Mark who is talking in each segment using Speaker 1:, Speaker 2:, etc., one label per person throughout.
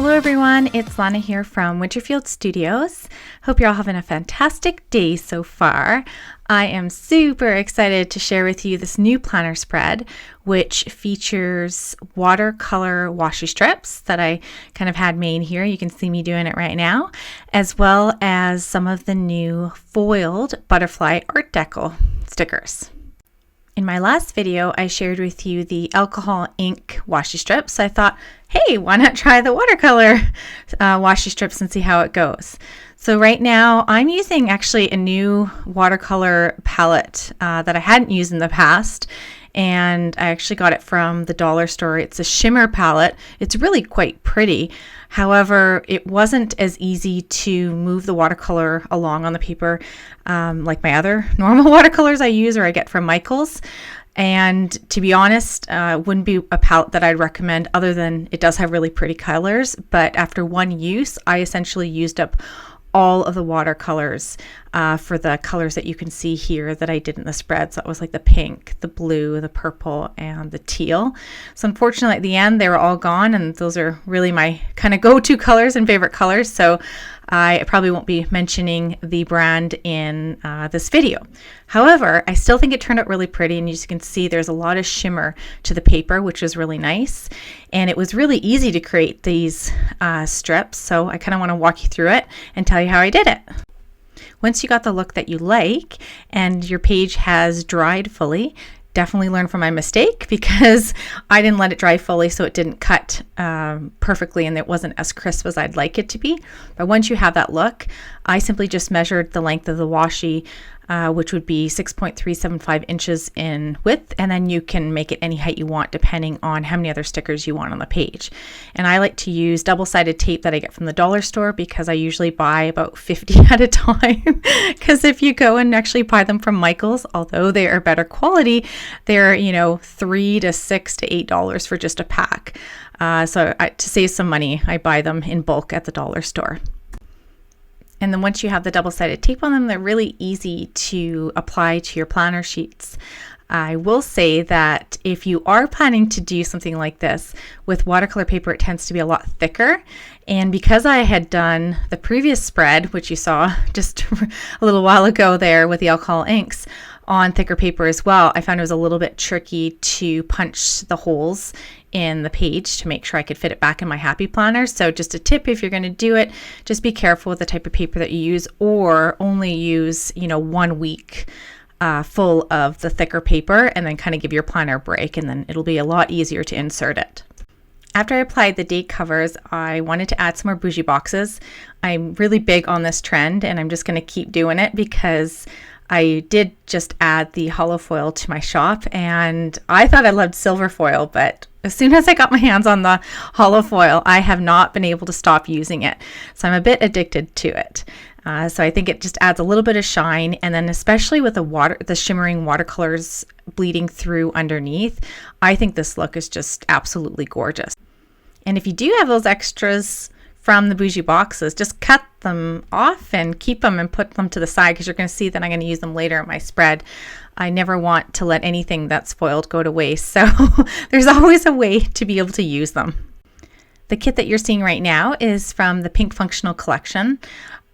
Speaker 1: Hello everyone, it's Lana here from Winterfield Studios. Hope you're all having a fantastic day so far. I am super excited to share with you this new planner spread, which features watercolor washi strips that I kind of had made here. You can see me doing it right now, as well as some of the new foiled butterfly Art Deco stickers. In my last video, I shared with you the alcohol ink washi strips. So I thought, hey, why not try the watercolor washi strips and see how it goes? So right now, I'm using actually a new watercolor palette that I hadn't used in the past. And I actually got it from the dollar store. It's a Shimmer palette. It's really quite pretty. However, it wasn't as easy to move the watercolor along on the paper like my other normal watercolors I use or I get from Michaels. And to be honest, wouldn't be a palette that I'd recommend, other than it does have really pretty colors. But after one use, I essentially used up all of the watercolors for the colors that you can see here that I did in the spread. So it was like the pink, the blue, the purple, and the teal. So unfortunately at the end they were all gone, and those are really my kind of go-to colors and favorite colors. So I probably won't be mentioning the brand in this video. However, I still think it turned out really pretty, and as you can see there's a lot of shimmer to the paper, which is really nice. And it was really easy to create these strips, so I kind of want to walk you through it and tell you how I did it. Once you got the look that you like and your page has dried fully, definitely learn from my mistake, because I didn't let it dry fully, so it didn't cut perfectly and it wasn't as crisp as I'd like it to be. But once you have that look, I simply just measured the length of the washi, which would be 6.375 inches in width, and then you can make it any height you want depending on how many other stickers you want on the page. And I like to use double-sided tape that I get from the dollar store, because I usually buy about 50 at a time. Because if you go and actually buy them from Michaels, although they are better quality, they're $3 to $6 to $8 for just a pack. So to save some money, I buy them in bulk at the dollar store. And then once you have the double-sided tape on them, they're really easy to apply to your planner sheets. I will say that if you are planning to do something like this with watercolor paper, it tends to be a lot thicker. And because I had done the previous spread, which you saw just a little while ago there with the alcohol inks, on thicker paper as well, I found it was a little bit tricky to punch the holes in the page to make sure I could fit it back in my happy planner. So just a tip, if you're going to do it, just be careful with the type of paper that you use, or only use 1 week full of the thicker paper, and then kind of give your planner a break, and then it'll be a lot easier to insert it. After I applied the date covers, I wanted to add some more bougie boxes. I'm really big on this trend, and I'm just going to keep doing it, because I did just add the hollow foil to my shop, and I thought I loved silver foil, but as soon as I got my hands on the hollow foil, I have not been able to stop using it. So I'm a bit addicted to it. So I think it just adds a little bit of shine, and then especially with the shimmering watercolors bleeding through underneath, I think this look is just absolutely gorgeous. And if you do have those extras from the bougie boxes, just cut them off and keep them and put them to the side, because you're going to see that I'm going to use them later in my spread. I never want to let anything that's foiled go to waste, so there's always a way to be able to use them. The kit that you're seeing right now is from the Pink Functional Collection.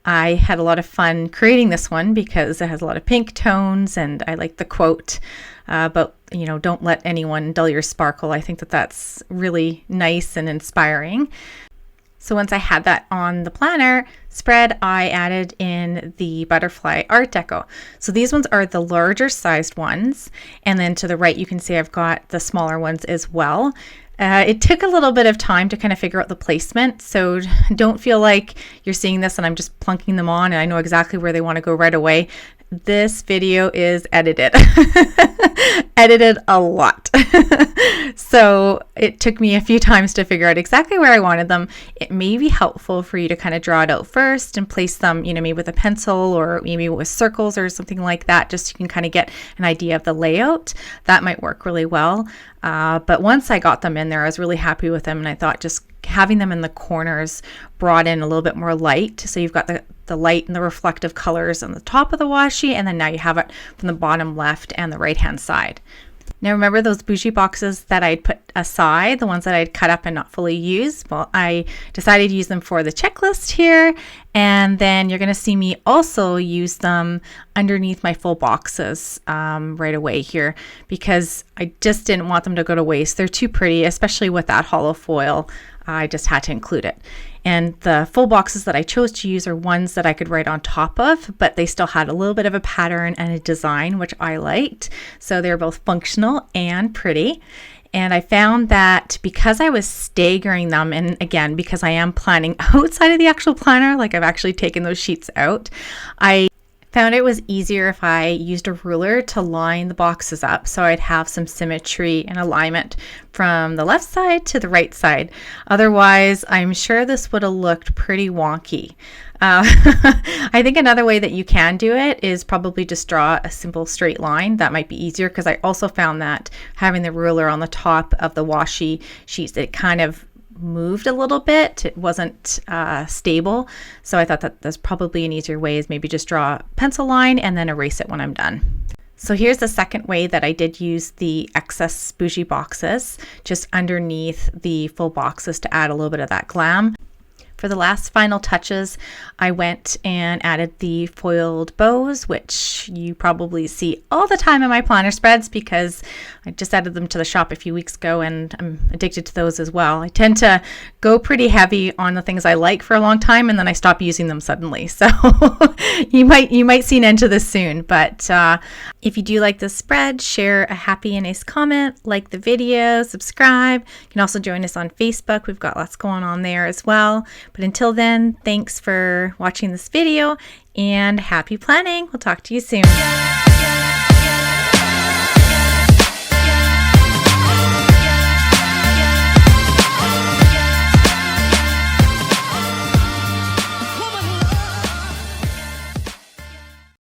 Speaker 1: I had a lot of fun creating this one because it has a lot of pink tones, and I like the quote about, don't let anyone dull your sparkle. I think that that's really nice and inspiring. So once I had that on the planner spread, I added in the butterfly Art Deco. So these ones are the larger sized ones, and then to the right you can see I've got the smaller ones as well. It took a little bit of time to kind of figure out the placement, so don't feel like you're seeing this and I'm just plunking them on and I know exactly where they want to go right away. This video is edited. Edited a lot. So it took me a few times to figure out exactly where I wanted them. It may be helpful for you to kind of draw it out first and place them, maybe with a pencil or maybe with circles or something like that, just so you can kind of get an idea of the layout. That might work really well. But once I got them in there, I was really happy with them, and I thought just having them in the corners brought in a little bit more light. So you've got the light and the reflective colors on the top of the washi, and then now you have it from the bottom left and the right hand side. Now remember those bougie boxes that I'd put aside, the ones that I'd cut up and not fully used? Well, I decided to use them for the checklist here, and then you're going to see me also use them underneath my full boxes right away here, because I just didn't want them to go to waste. They're too pretty, especially with that hollow foil. I just had to include it. And the full boxes that I chose to use are ones that I could write on top of, but they still had a little bit of a pattern and a design, which I liked. So they're both functional and pretty. And I found that because I was staggering them, and again, because I am planning outside of the actual planner, like I've actually taken those sheets out, I found it was easier if I used a ruler to line the boxes up so I'd have some symmetry and alignment from the left side to the right side. Otherwise, I'm sure this would have looked pretty wonky. I think another way that you can do it is probably just draw a simple straight line. That might be easier, because I also found that having the ruler on the top of the washi sheets, it kind of moved a little bit. It wasn't stable. So I thought that there's probably an easier way, is maybe just draw a pencil line and then erase it when I'm done. So here's the second way that I did use the excess bougie boxes, just underneath the full boxes to add a little bit of that glam. For the last final touches, I went and added the foiled bows, which you probably see all the time in my planner spreads because I just added them to the shop a few weeks ago and I'm addicted to those as well. I tend to go pretty heavy on the things I like for a long time and then I stop using them suddenly. So you might see an end to this soon. But if you do like this spread, share a happy and nice comment, like the video, subscribe. You can also join us on Facebook. We've got lots going on there as well. But until then, thanks for watching this video and happy planning. We'll talk to you soon.